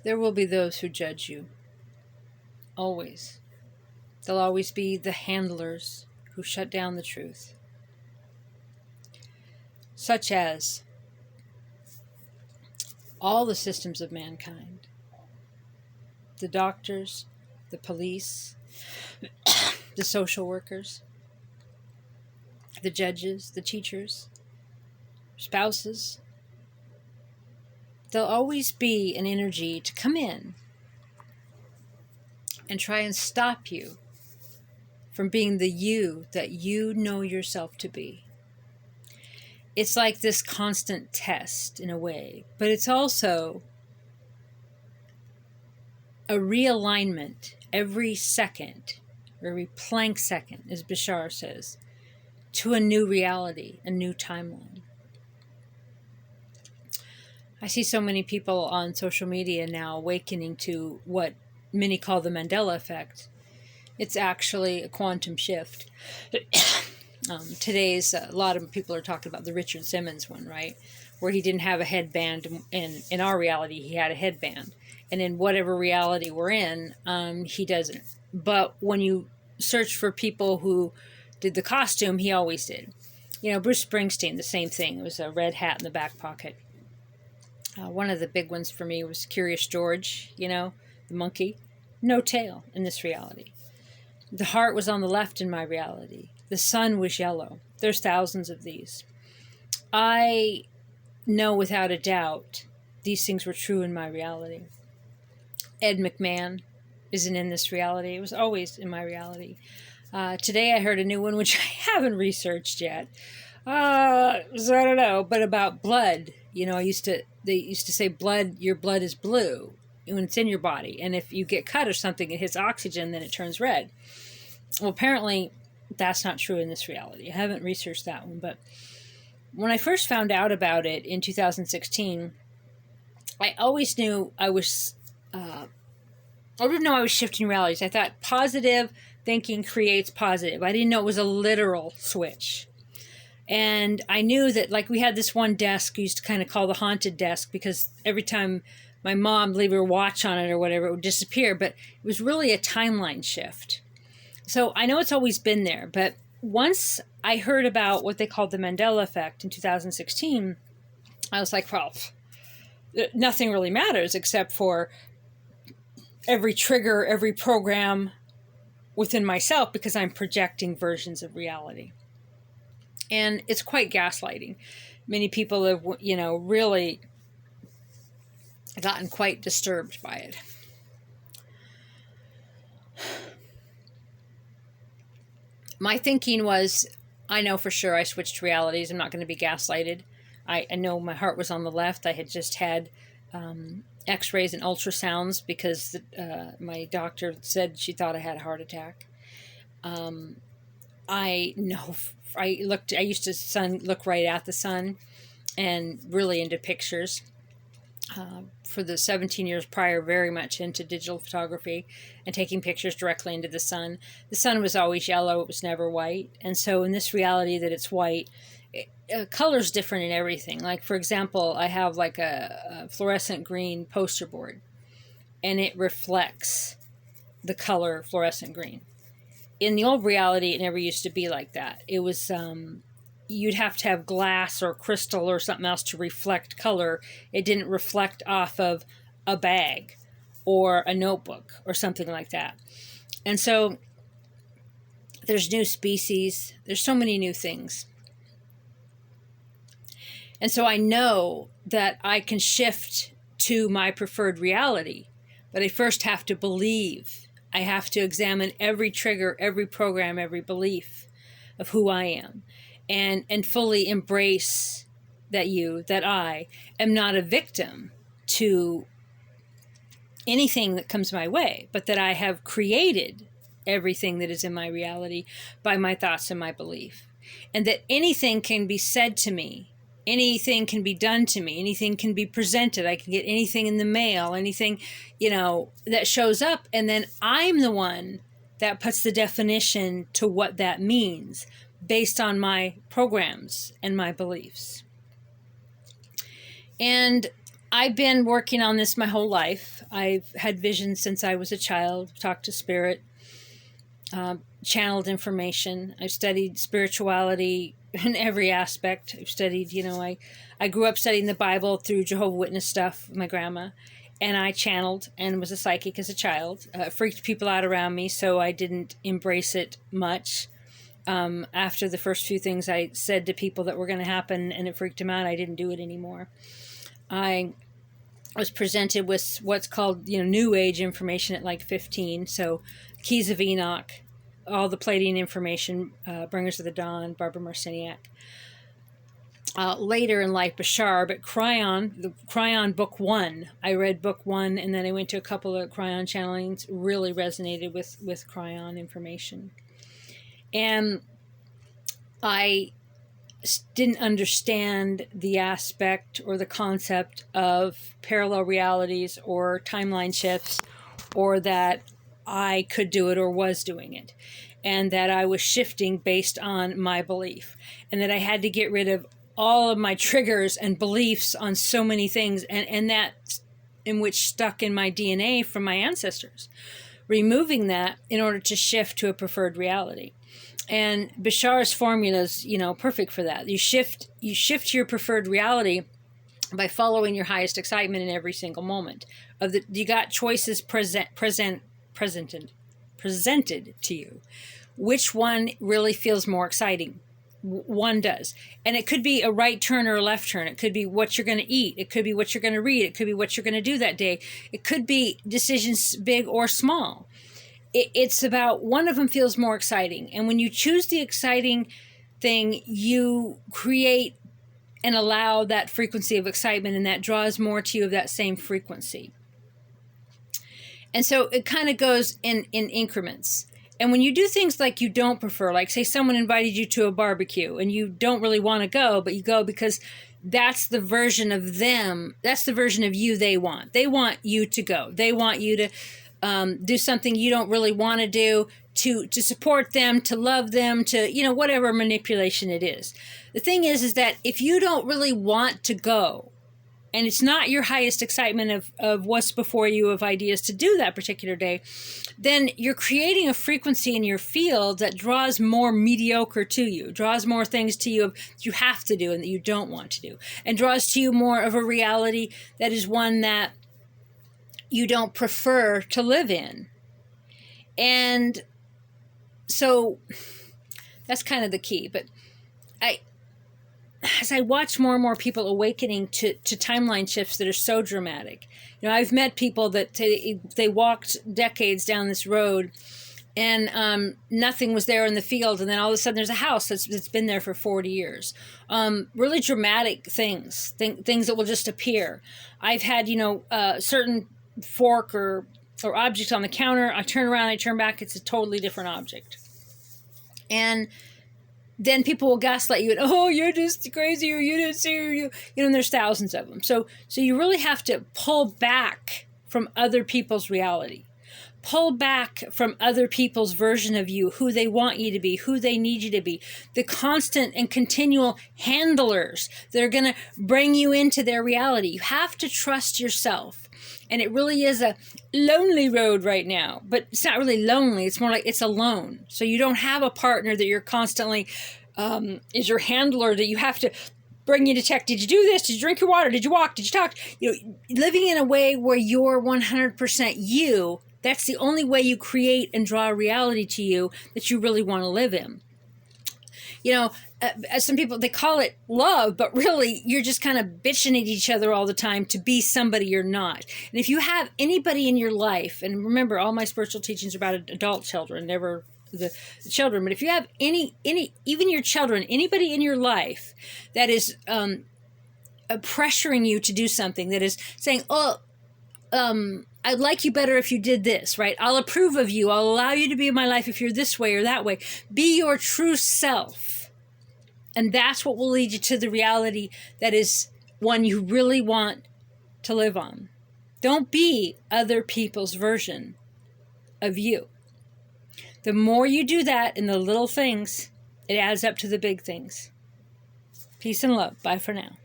There will be those who judge you. Always. There'll always be the handlers who shut down the truth. Such as all the systems of mankind. The doctors, the police, the social workers, the judges, the teachers, spouses. There'll always be an energy to come in and try and stop you from being the you that you know yourself to be. It's like this constant test in a way, but it's also a realignment every second, or every Planck second, as Bashar says, to a new reality, a new timeline. I see so many people on social media now awakening to what many call the Mandela effect. It's actually a quantum shift. Today's, a lot of people are talking about the Richard Simmons one, right? Where he didn't have a headband, and in our reality, he had a headband. And in whatever reality we're in, he doesn't. But when you search for people who did the costume, he always did. You know, Bruce Springsteen, the same thing. It was a red hat in the back pocket. One of the big ones for me was Curious George, you know, the monkey. No tail in this reality. The heart was on the left in my reality. The sun was yellow. There's thousands of these. I know without a doubt these things were true in my reality. Ed McMahon isn't in this reality. It was always in my reality. Today I heard a new one, which I haven't researched yet. So I don't know, but about blood. You know, they used to say blood, your blood is blue when it's in your body. And if you get cut or something, it hits oxygen, then it turns red. Well, apparently that's not true in this reality. I haven't researched that one, but when I first found out about it in 2016, I always knew I didn't know I was shifting realities. I thought positive thinking creates positive. I didn't know it was a literal switch. And I knew that, like, we had this one desk we used to kind of call the haunted desk, because every time my mom leave her watch on it or whatever, it would disappear. But it was really a timeline shift. So I know it's always been there. But once I heard about what they called the Mandela effect in 2016, I was like, well, nothing really matters except for every trigger, every program within myself, because I'm projecting versions of reality. And it's quite gaslighting. Many people have, you know, really gotten quite disturbed by it. My thinking was, I know for sure I switched realities. I'm not going to be gaslighted. I know my heart was on the left. I had just had x-rays and ultrasounds because my doctor said she thought I had a heart attack. I know, I used to look right at the sun and really into pictures. For the 17 years prior, very much into digital photography and taking pictures directly into the sun. The sun was always yellow. It was never white. And so in this reality that it's white, color's different in everything. Like, for example, I have like a fluorescent green poster board, and it reflects the color fluorescent green. In the old reality, it never used to be like that. It was, you'd have to have glass or crystal or something else to reflect color. It didn't reflect off of a bag or a notebook or something like that. And so there's new species. There's so many new things. And so I know that I can shift to my preferred reality, but I first have to believe. I have to examine every trigger, every program, every belief of who I am, and fully embrace that I am not a victim to anything that comes my way, but that I have created everything that is in my reality by my thoughts and my belief. And that anything can be said to me, anything can be done to me, anything can be presented. I can get anything in the mail, anything, you know, that shows up. And then I'm the one that puts the definition to what that means based on my programs and my beliefs. And I've been working on this my whole life. I've had visions since I was a child, talked to spirit, channeled information. I've studied spirituality in every aspect. I've studied, I grew up studying the Bible through Jehovah's Witness stuff, my grandma, and I channeled and was a psychic as a child. Freaked people out around me, so I didn't embrace it much. After the first few things I said to people that were going to happen and it freaked them out, I didn't do it anymore. I was presented with what's called, New Age information at like 15. So Keys of Enoch, all the Pleiadian information, Bringers of the Dawn, Barbara Marciniak. Later in life, Bashar, but the Cryon book 1, I read book 1, and then I went to a couple of Cryon channelings, really resonated with Cryon information. And I didn't understand the aspect or the concept of parallel realities or timeline shifts, or that I could do it or was doing it, and that I was shifting based on my belief, and that I had to get rid of all of my triggers and beliefs on so many things, and that in which stuck in my DNA from my ancestors, removing that in order to shift to a preferred reality. And Bashar's formula is, perfect for that. You shift your preferred reality by following your highest excitement in every single moment. You got choices presented to you. Which one really feels more exciting? One does. And it could be a right turn or a left turn. It could be what you're going to eat. It could be what you're going to read. It could be what you're going to do that day. It could be decisions big or small. It's about one of them feels more exciting. And when you choose the exciting thing, you create and allow that frequency of excitement, and that draws more to you of that same frequency. And so it kind of goes in increments. And when you do things like you don't prefer, like say someone invited you to a barbecue and you don't really want to go, but you go because that's the version of them. That's the version of you they want. They want you to go. They want you to do something you don't really want to do, to support them, to love them, to, whatever manipulation it is. The thing is that if you don't really want to go, and it's not your highest excitement of what's before you of ideas to do that particular day, then you're creating a frequency in your field that draws more mediocre to you, draws more things to you that you have to do and that you don't want to do, and draws to you more of a reality that is one that you don't prefer to live in. And so that's kind of the key. But as I watch more and more people awakening to timeline shifts that are so dramatic, I've met people that they walked decades down this road and nothing was there in the field, and then all of a sudden there's a house that's been there for 40 years. Really dramatic things that will just appear. I've had certain fork or object on the counter. I turn around, I turn back, it's a totally different object. And then people will gaslight you and, oh, you're just crazy, or you didn't see, or and there's thousands of them. So you really have to pull back from other people's reality. Pull back from other people's version of you, who they want you to be, who they need you to be, the constant and continual handlers that are going to bring you into their reality. You have to trust yourself. And it really is a lonely road right now, but it's not really lonely. It's more like it's alone. So you don't have a partner that you're constantly, is your handler that you have to bring you to check. Did you do this? Did you drink your water? Did you walk? Did you talk? Living in a way where you're 100% you. That's the only way you create and draw a reality to you that you really want to live in. As some people, they call it love, but really you're just kind of bitching at each other all the time to be somebody you're not. And if you have anybody in your life, and remember, all my spiritual teachings are about adult children, never the children, but if you have any, even your children, anybody in your life that is pressuring you to do something, that is saying, I'd like you better if you did this, right? I'll approve of you. I'll allow you to be in my life if you're this way or that way. Be your true self. And that's what will lead you to the reality that is one you really want to live on. Don't be other people's version of you. The more you do that in the little things, it adds up to the big things. Peace and love. Bye for now.